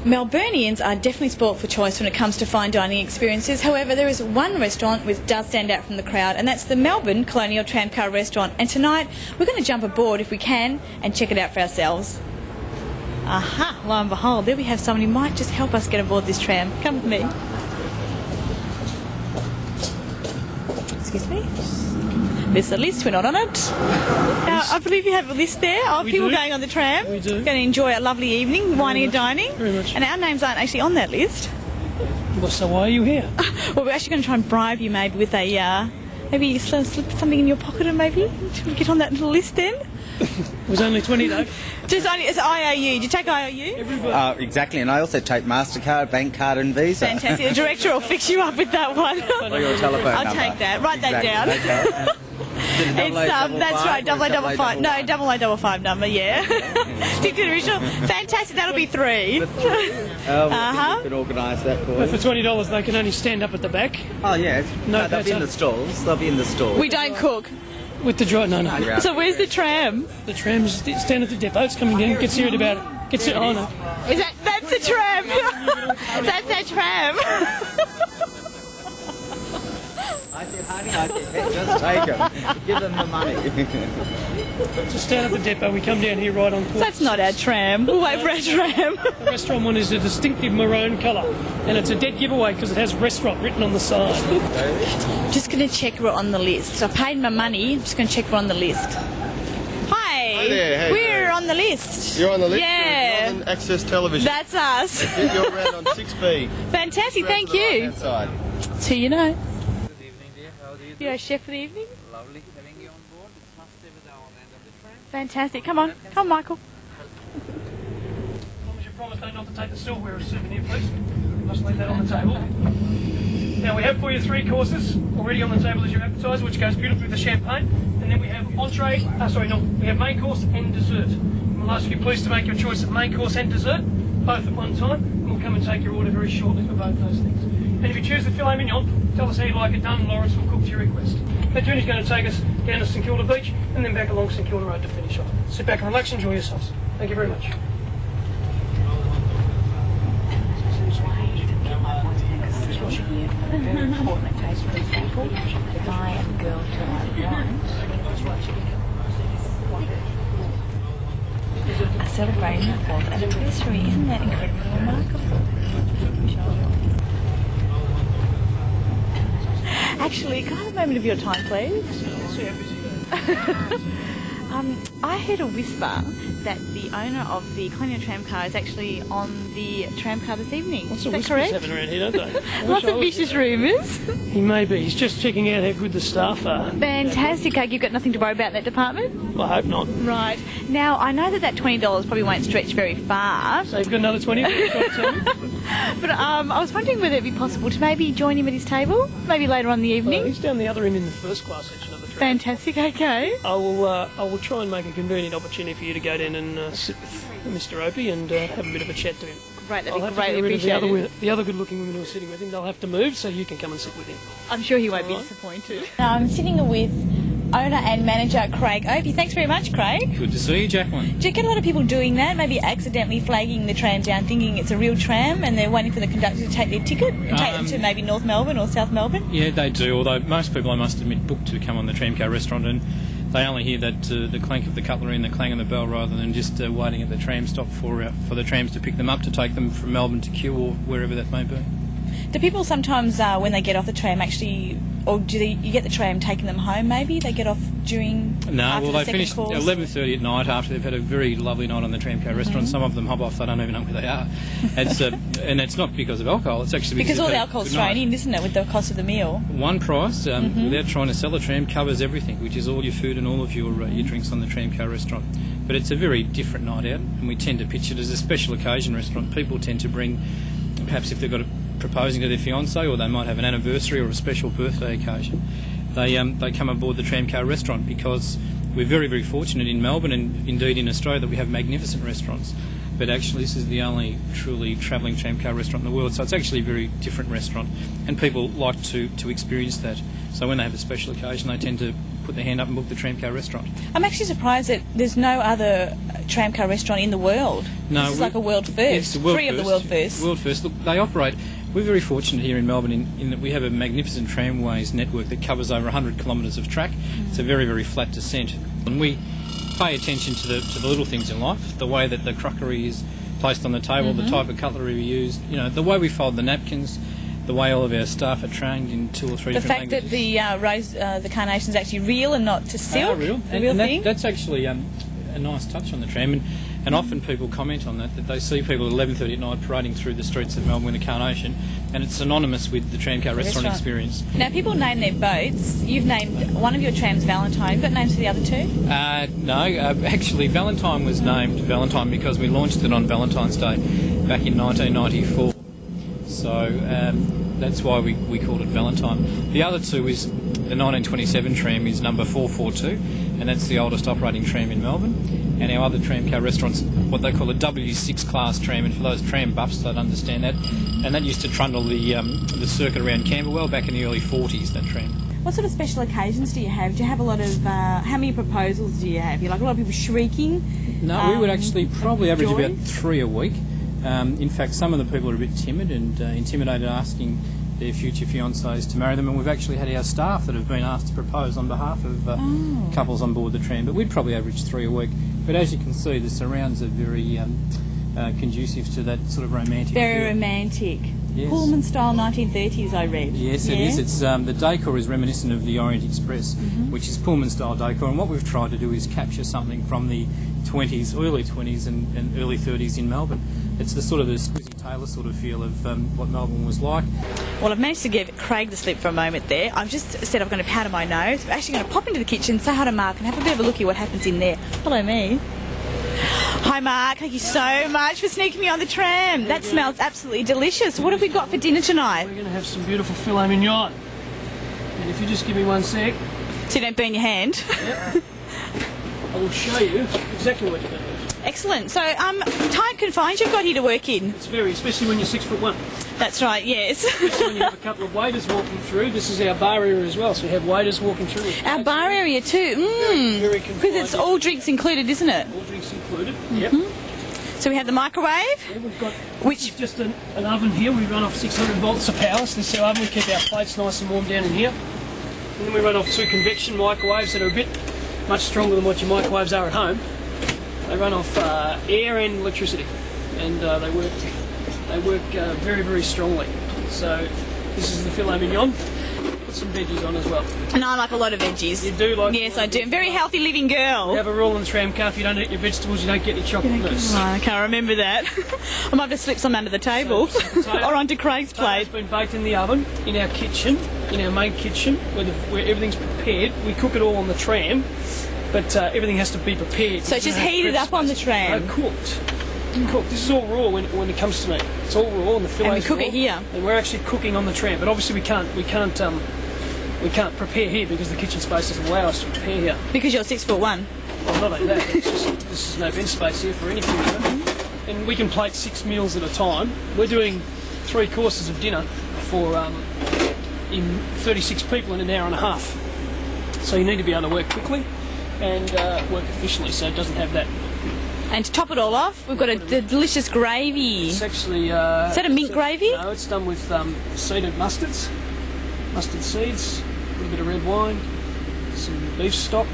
Melburnians are definitely spoilt for choice when it comes to fine dining experiences. However, there is one restaurant which does stand out from the crowd, and that's the Melbourne Colonial Tramcar Restaurant. And tonight, we're going to jump aboard if we can and check it out for ourselves. Aha, lo and behold, there we have someone who might just help us get aboard this tram. Come with me. Excuse me. There's a list, we're not on it. I believe you have a list there of people going on the tram. We do. Going to enjoy a lovely evening, wining and dining. Very much. And our names aren't actually on that list. Well, so why are you here? Well, we're actually going to try and bribe you maybe with a, maybe you slip something in your pocket and maybe get on that little list then. It was only 20 though. Just only, it's IOU. Do you take IOU? Exactly, and I also take MasterCard, bank card and Visa. Fantastic. The director will fix you up with that one. Or your telephone I'll number. take that. Write that down. Okay. It's that's right, 0055. No, 0055 number, yeah. Stick to the original. Fantastic, that'll be 3. We could organise that for But you. for $20 they can only stand up at the back. Oh, yes. No, They'll be in the stalls. They'll be in the stalls. We don't cook. With the drive, no. So where's the tram? The tram's stand at the depot. It's coming down. Gets here at about. Gets here. Oh no. Is that's the tram? That's that tram. I said, honey, just take them. Give them the money. Just stand at the depot. We come down here right on course. That's not our tram. We'll wait for our tram. The restaurant one is a distinctive maroon colour, and it's a dead giveaway because it has restaurant written on the side. Just going to check we're on the list. I paid my money. I'm just going to check we're on the list. Hi there, how you we're doing? on the list. You're on the list? Yeah. You're on Access Television. That's us. You're around on 6B. Fantastic, thank To the you. right-hand side. So you know. Good evening, dear. How do you do? You're a chef for the evening? Lovely having you on board. It's must stay with our end of the train. Fantastic. Come on. Come, Michael. As long as you promise not to take the silverware as a souvenir, please. Just leave that on the table. Now we have for you 3 courses already on the table as you advertise, which goes beautifully with the champagne. And then we have entree, we have main course and dessert. We'll ask you please to make your choice of main course and dessert, both at one time, and we'll come and take your order very shortly for both those things. And if you choose the filet mignon, tell us how you'd like it done, and Lawrence will cook to your request. That journey's going to take us down to St Kilda Beach and then back along St Kilda Road to finish off. Sit back and relax, enjoy yourselves. Thank you very much. A celebrating the 4th anniversary. Isn't that incredibly remarkable? Actually, can I have a moment of your time, please? I heard a whisper that the owner of the Colonial Tramcar is actually on the tramcar this evening. Lots Is of that whispers correct? happening around here, don't they? Lots of vicious rumours. He may be. He's just checking out how good the staff are. Fantastic. You've got nothing to worry about in that department? I hope not. Right. Now, I know that $20 probably won't stretch very far. So you've got another 20? But I was wondering whether it'd be possible to maybe join him at his table, maybe later on in the evening. He's down the other end in the first class section of the train. Fantastic, okay. I will try and make a convenient opportunity for you to go down and sit with Mr. Opie and have a bit of a chat to him. Great, that'd I'll be have greatly to get rid of appreciated. the other good-looking women who are sitting with him. They'll have to move so you can come and sit with him. I'm sure he won't be Alright. disappointed. I'm sitting with owner and manager Craig Opie. Thanks very much, Craig. Good to see you, Jacqueline. Do you get a lot of people doing that, maybe accidentally flagging the tram down thinking it's a real tram and they're waiting for the conductor to take their ticket and take them to maybe North Melbourne or South Melbourne? Yeah, they do, although most people, I must admit, book to come on the Tramcar Restaurant and they only hear that the clank of the cutlery and the clang of the bell rather than just waiting at the tram stop for the trams to pick them up to take them from Melbourne to Kew or wherever that may be. Do people sometimes, when they get off the tram, actually, or you get the tram taking them home maybe? They get off during, No, after well, the they second finish course? 11:30 at night after they've had a very lovely night on the Tramcar Restaurant. Some of them hop off, they don't even know where they are. It's, and it's not because of alcohol, it's actually Because all they've the had a alcohol's good night. thrown in, isn't it, with the cost of the meal? One price, without trying to sell a tram, covers everything, which is all your food and all of your drinks on the Tramcar Restaurant. But it's a very different night out, and we tend to pitch it as a special occasion restaurant. People tend to bring, perhaps if they've got proposing to their fiancé, or they might have an anniversary or a special birthday occasion, they come aboard the Tramcar Restaurant because we're very, very fortunate in Melbourne and indeed in Australia that we have magnificent restaurants. But actually this is the only truly travelling tramcar restaurant in the world, so it's actually a very different restaurant and people like to experience that. So when they have a special occasion they tend to put their hand up and book the Tramcar restaurant. I'm actually surprised that there's no other tramcar restaurant in the world. No, this is like a world first. It's a world Three first. of the world first. World first. Look, they operate. We're very fortunate here in Melbourne in that we have a magnificent tramways network that covers over 100 kilometres of track. It's a very, very flat descent, and we pay attention to the little things in life, the way that the crockery is placed on the table, the type of cutlery we use, the way we fold the napkins, the way all of our staff are trained in 2 or 3 The different fact languages. that the carnation is actually real and not to silk. Real. A real thing. That's actually a nice touch on the tram, and often people comment on that they see people at 11:30 at night parading through the streets of Melbourne with a carnation, and it's synonymous with the Tramcar restaurant experience. Now, people name their boats. You've named one of your trams Valentine. You've got names for the other two? No, actually Valentine was named Valentine because we launched it on Valentine's Day back in 1994. So that's why we called it Valentine. The other two is the 1927 tram is number 442, and that's the oldest operating tram in Melbourne. And our other Tramcar restaurant's what they call a W6 class tram, and for those tram buffs they'd understand that. And that used to trundle the circuit around Camberwell back in the early 40s, that tram. What sort of special occasions do you have? Do you have a lot of, how many proposals do you have? You like a lot of people shrieking? No, we would actually probably average joy? about 3 a week. In fact, some of the people are a bit timid and intimidated asking their future fiancés to marry them, and we've actually had our staff that have been asked to propose on behalf of couples on board the tram, but we'd probably average 3 a week. But as you can see, the surrounds are very conducive to that sort of romantic Very feel. romantic. Yes. Pullman style 1930s, I read. Yes, it is. It's the decor is reminiscent of the Orient Express, which is Pullman style decor, and what we've tried to do is capture something from the 20s, early 20s and early 30s in Melbourne. It's the sort of the Squizzy Taylor sort of feel of what Melbourne was like. Well, I've managed to give Craig the slip for a moment there. I've just said I'm going to powder my nose. I'm actually going to pop into the kitchen, say hi to Mark, and have a bit of a look at what happens in there. Hello, me. Hi, Mark. Thank you so much for sneaking me on the tram. That smells absolutely delicious. What have we got for dinner tonight? We're going to have some beautiful filet mignon. And if you just give me 1 sec, So you don't burn your hand. I will show you exactly what you're going to do. Excellent. So, tight confines you've got here to work in. It's very, especially when you're 6'1". That's right, yes. Especially when you have a couple of waiters walking through. This is our bar area as well, so we have waiters walking through. Our bar area too. Very Because confined. it's all drinks included, isn't it? All drinks included. Yep. So we have the microwave. Yeah, we've got Which- just an oven here. We run off 600 volts of power. So this is our oven. We keep our plates nice and warm down in here. And then we run off 2 convection microwaves that are a bit much stronger than what your microwaves are at home. They run off air and electricity, and they work very, very strongly. So this is the filet mignon. Put some veggies on as well. And I like a lot of veggies. You do like? Yes, I do. I'm a very healthy living We girl. have a rule in the tramcar: if you don't eat your vegetables, you don't get your chocolate mousse. Oh, I can't remember that. I might have to slip some under the table potato- or onto Craig's It's plate. been baked in the oven in our kitchen, in our main kitchen, where everything's prepared. We cook it all on the tram, but everything has to be prepared. So it's You just don't have heated prep up on the space. tram? No, cooked. Cooked. This is all raw when it comes to me. It's all raw, and the fillet's And we cook raw, it here. and we're actually cooking on the tram. But obviously we can't prepare here because the kitchen space doesn't allow us to prepare here. Because you're 6'1". Well, not only that, it's just this is no bench space here for anything. And we can plate 6 meals at a time. We're doing 3 courses of dinner for in 36 people in an hour and a half. So you need to be able to work quickly and work efficiently, so it doesn't have that. And to top it all off, we've got a delicious gravy. It's actually... Is that a mint gravy? No, it's done with seeded mustards, mustard seeds, a little bit of red wine, some beef stock.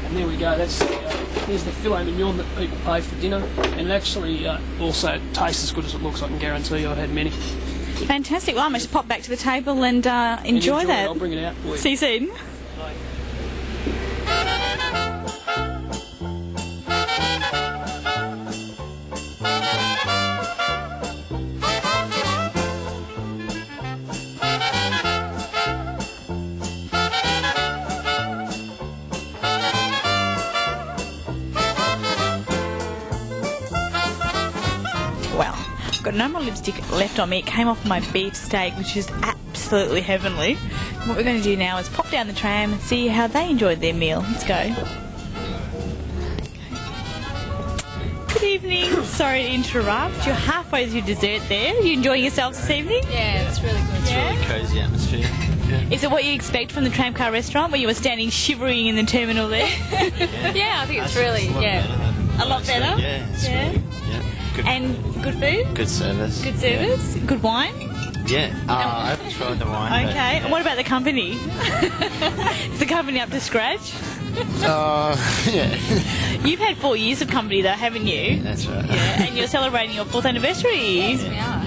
And there we go, here's the filet mignon that people pay for dinner. And it actually also tastes as good as it looks, I can guarantee you. I've had many. Fantastic. Well, I might just pop back to the table and enjoy it. that. I'll bring it out for you. See you soon. Well, I've got no more lipstick left on me. It came off my beef steak, which is absolutely heavenly. What we're going to do now is pop down the tram and see how they enjoyed their meal. Let's go. Pretty evening. Sorry to interrupt. You're halfway through dessert there. You enjoying yourselves this evening? Yeah, it's really good. Yeah? Cozy atmosphere. Is it what you expect from the Tramcar restaurant where you were standing shivering in the terminal there? Yeah, I think it's really, A lot better? Yeah, it's Yeah. really, good, And good food? good service. Good service? Good wine? Yeah, I haven't tried the wine. Okay. And what about the company? Is the company up to scratch? Yeah, You've had 4 years of company though, haven't you? that's right. Yeah, and you're celebrating your 4th anniversary. We are.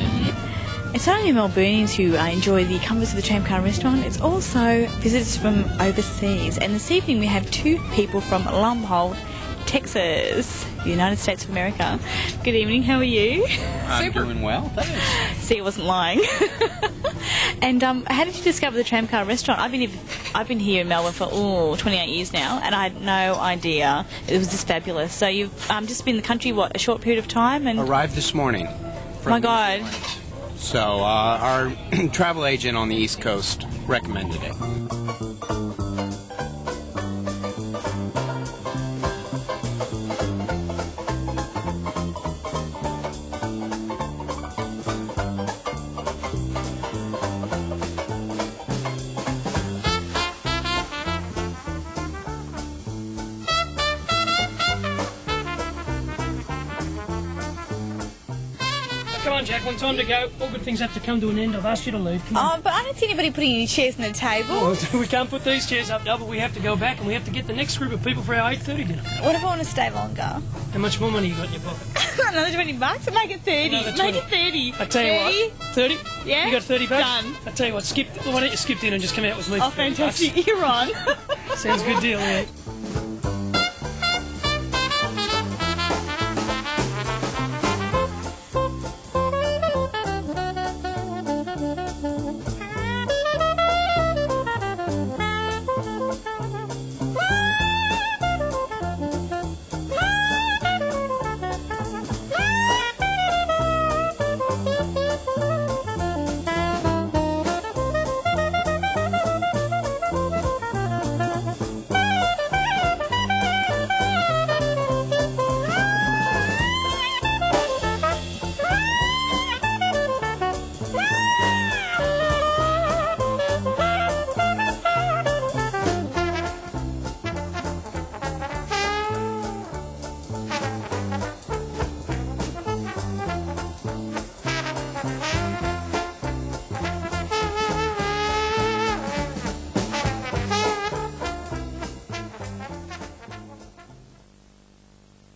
It's not only Melburnians who enjoy the comforts of the Tramcar restaurant, it's also visitors from overseas. And this evening we have 2 people from Lumhold, Texas, the United States of America. Good evening, how are you? I'm doing well, thanks. See, I wasn't lying. And how did you discover the Tramcar restaurant? I've been here in Melbourne for 28 years now, and I had no idea it was this fabulous. So you've just been in the country, what, a short period of time? And Arrived this morning. from my God. New Zealand. So our travel agent on the East Coast recommended it. Come on, Jacqueline, time to go. All good things have to come to an end. I've asked you to leave. Come on. Oh, but I don't see anybody putting any chairs on the table. Well, we can't put these chairs up, double. We have to go back and we have to get the next group of people for our 8:30 dinner. What if I want to stay longer? How much more money you got in your pocket? Another $20? Make it 30. Another Make 20. it 30. I tell you what. 30? Yeah? You got 30 bucks? Done. I tell you what, why don't you skip in and just come out with me Oh, for 30 bucks? fantastic. You're on. Sounds a good deal, yeah.